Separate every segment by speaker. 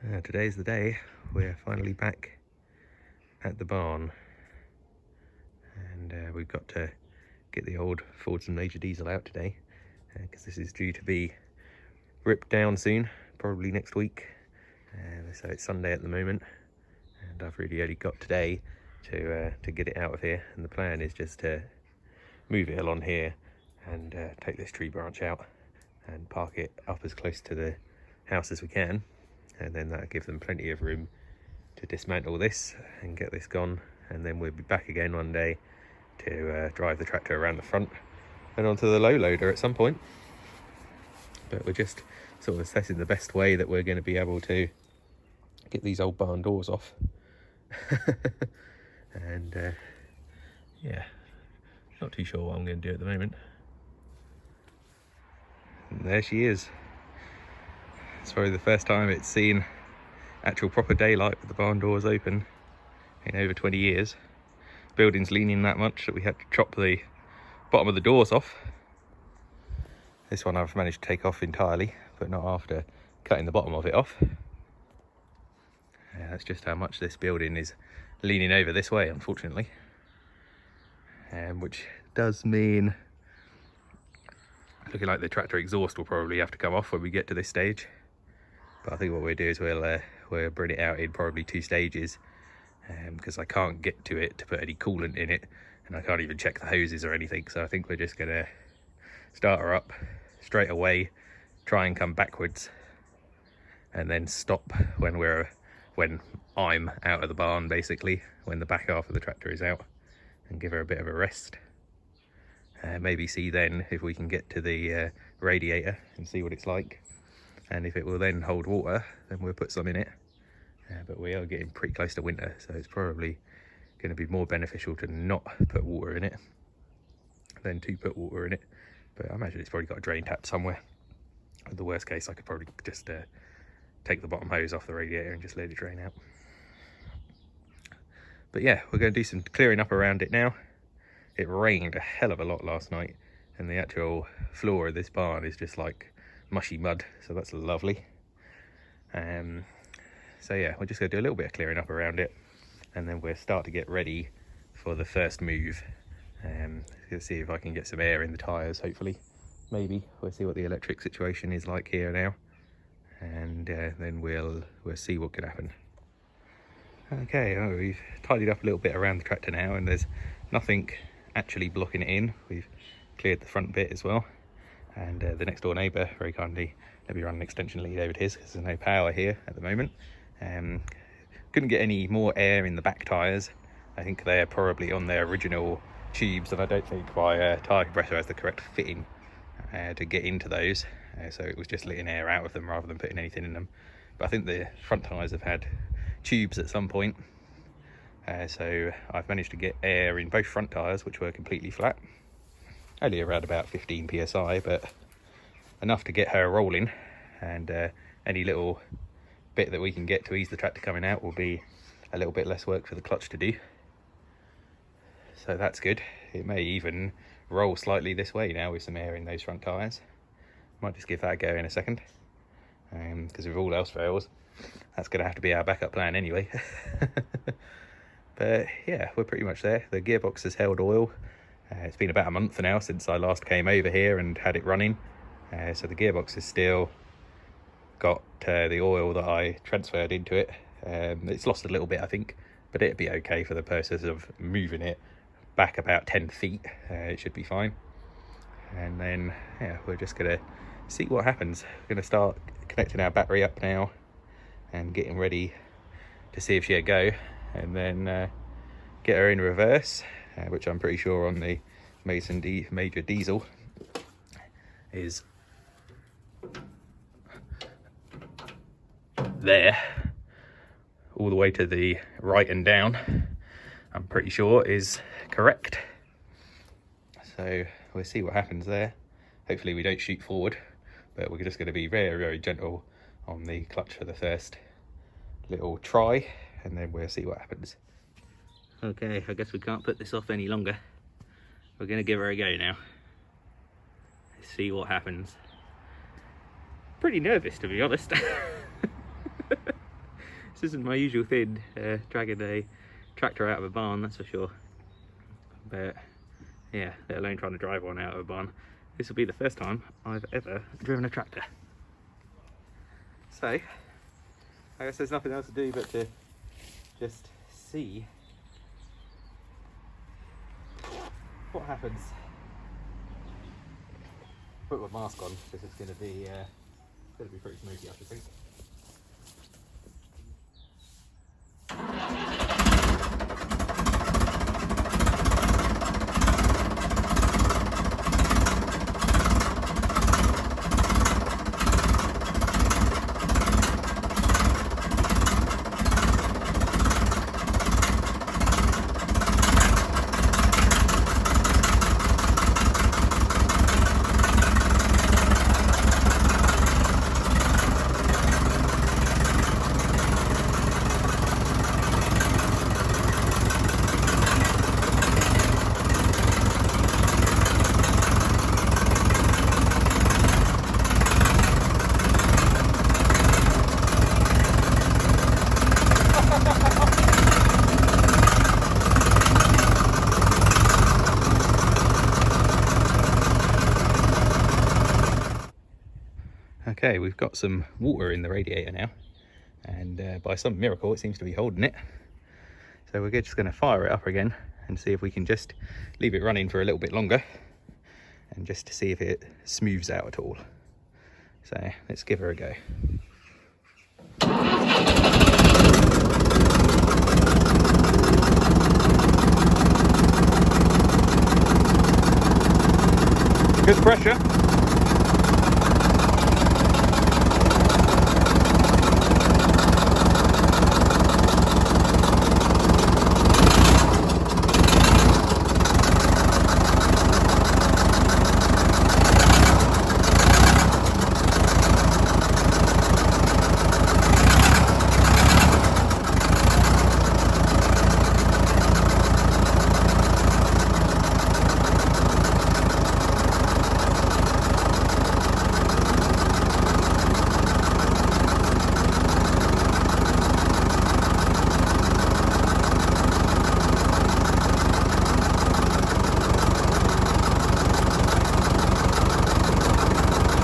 Speaker 1: Today's the day. We're finally back at the barn, and we've got to get the old Fordson Major Diesel out today because this is due to be ripped down soon, probably next week. So it's Sunday at the moment, and I've really only got today to get it out of here. And the plan is just to move it along here and take this tree branch out and park it up as close to the house as we can. And then that'll give them plenty of room to dismantle this and get this gone, and then we'll be back again one day to drive the tractor around the front and onto the low loader at some point. But we're just sort of assessing the best way that we're going to be able to get these old barn doors off. And yeah, not too sure what I'm going to do at the moment. And there she is. It's probably the first time it's seen actual proper daylight with the barn doors open in over 20 years. The building's leaning that much that we had to chop the bottom of the doors off. This one I've managed to take off entirely, but not after cutting the bottom of it off. That's just how much this building is leaning over this way, unfortunately. Which does mean looking like the tractor exhaust will probably have to come off when we get to this stage. But I think what we'll do is we'll bring it out in probably 2 stages, because I can't get to it to put any coolant in it, and I can't even check the hoses or anything. So I think we're just gonna start her up straight away, try and come backwards, and then stop when I'm out of the barn, basically when the back half of the tractor is out, and give her a bit of a rest. Maybe see then if we can get to the radiator and see what it's like. And if it will then hold water, then we'll put some in it. But we are getting pretty close to winter, so it's probably going to be more beneficial to not put water in it than to put water in it. But I imagine it's probably got a drain tap somewhere. In the worst case, I could probably just take the bottom hose off the radiator and just let it drain out. But yeah, we're going to do some clearing up around it now. It rained a hell of a lot last night, and the actual floor of this barn is just like mushy mud, so that's lovely. So yeah, we're just going to do a little bit of clearing up around it, and then we'll start to get ready for the first move. Let's see if I can get some air in the tyres, hopefully. Maybe we'll see what the electric situation is like here now, and then we'll see what could happen. Okay, we've tidied up a little bit around the tractor now, and there's nothing actually blocking it in. We've cleared the front bit as well. And the next door neighbour very kindly let me run an extension lead over to his because there's no power here at the moment. Couldn't get any more air in the back tyres. I think they're probably on their original tubes, and I don't think my tyre compressor has the correct fitting to get into those. So it was just letting air out of them rather than putting anything in them. But I think the front tyres have had tubes at some point. So I've managed to get air in both front tyres, which were completely flat. Only around about 15 psi, but enough to get her rolling, and any little bit that we can get to ease the tractor coming out will be a little bit less work for the clutch to do. So that's good. It may even roll slightly this way now with some air in those front tyres. Might just give that a go in a second, because if all else fails, that's going to have to be our backup plan anyway. But yeah, we're pretty much there. The gearbox has held oil. It's been about a month now since I last came over here and had it running. So the gearbox has still got the oil that I transferred into it. It's lost a little bit, I think, but it'd be okay for the purpose of moving it back about 10 feet. It should be fine. And then, yeah, we're just going to see what happens. We're going to start connecting our battery up now and getting ready to see if she'll go. And then get her in reverse, which I'm pretty sure on the Major Diesel is there, all the way to the right and down. I'm pretty sure is correct. So we'll see what happens there. Hopefully we don't shoot forward, but we're just going to be very, very gentle on the clutch for the first little try, and then we'll see what happens. Okay, I guess we can't put this off any longer. We're going to give her a go now. Let's see what happens. Pretty nervous, to be honest. This isn't my usual thing, dragging a tractor out of a barn, that's for sure. But yeah, let alone trying to drive one out of a barn. This will be the first time I've ever driven a tractor. So, I guess there's nothing else to do but to just see what happens. Put my mask on because it's going to be pretty smoky, I should think. Okay, we've got some water in the radiator now, and by some miracle it seems to be holding it. So we're just going to fire it up again and see if we can just leave it running for a little bit longer and just to see if it smooths out at all. So let's give her a go. Good pressure.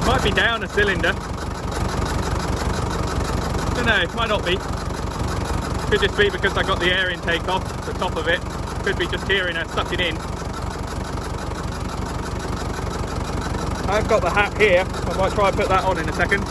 Speaker 1: Might be down a cylinder. Don't know, might not be. Could just be because I got the air intake off the top of it. Could be just hearing her sucking in. I've got the hat here. I might try and put that on in a second.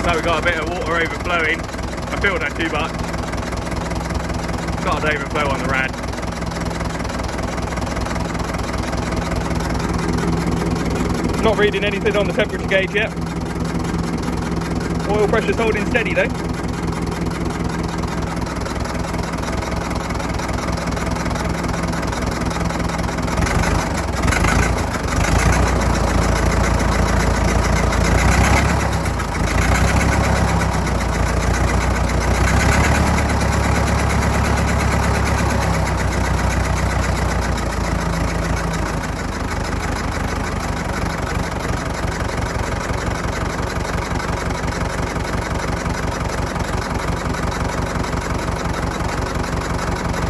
Speaker 1: So we've got a bit of water overflowing. I filled that too much. Got an overflow on the rad. Not reading anything on the temperature gauge yet. Oil pressure's holding steady though.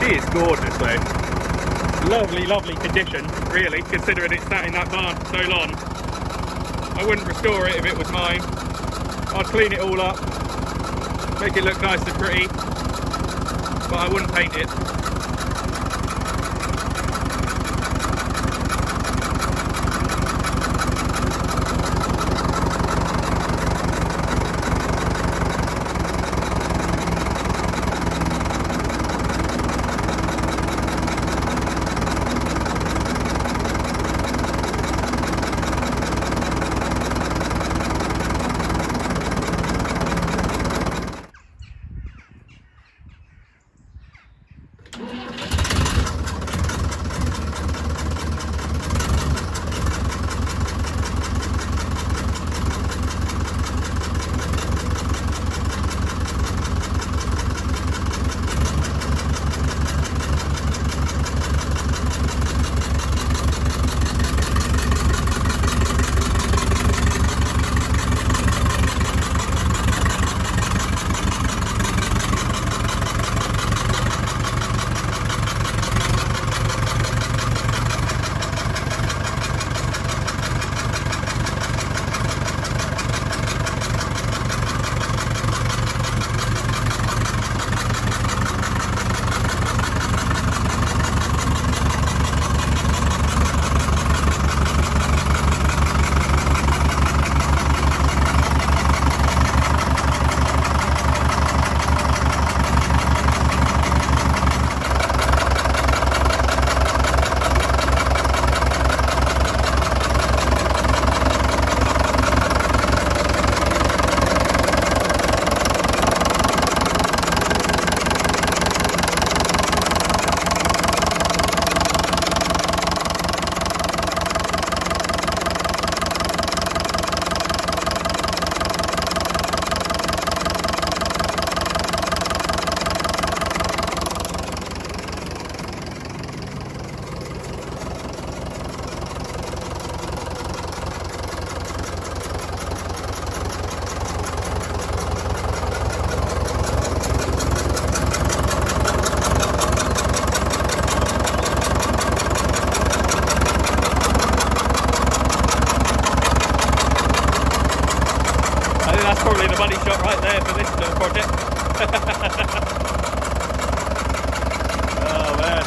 Speaker 1: She is gorgeous though. Lovely, lovely condition, really, considering it's sat in that barn for so long. I wouldn't restore it if it was mine. I'd clean it all up, make it look nice and pretty, but I wouldn't paint it. body shot right there for this little project. Oh man.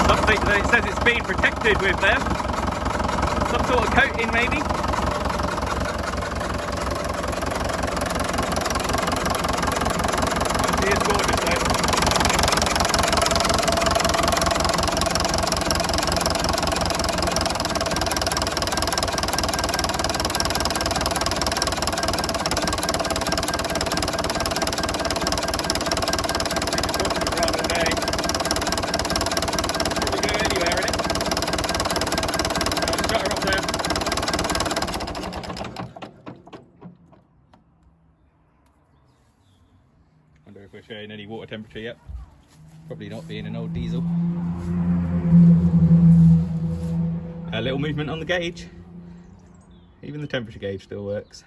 Speaker 1: Something that it says it's been protected with there. Some sort of coating maybe. It is gorgeous though. Wonder if we're showing any water temperature yet. Probably not, being an old diesel. A little movement on the gauge. Even the temperature gauge still works.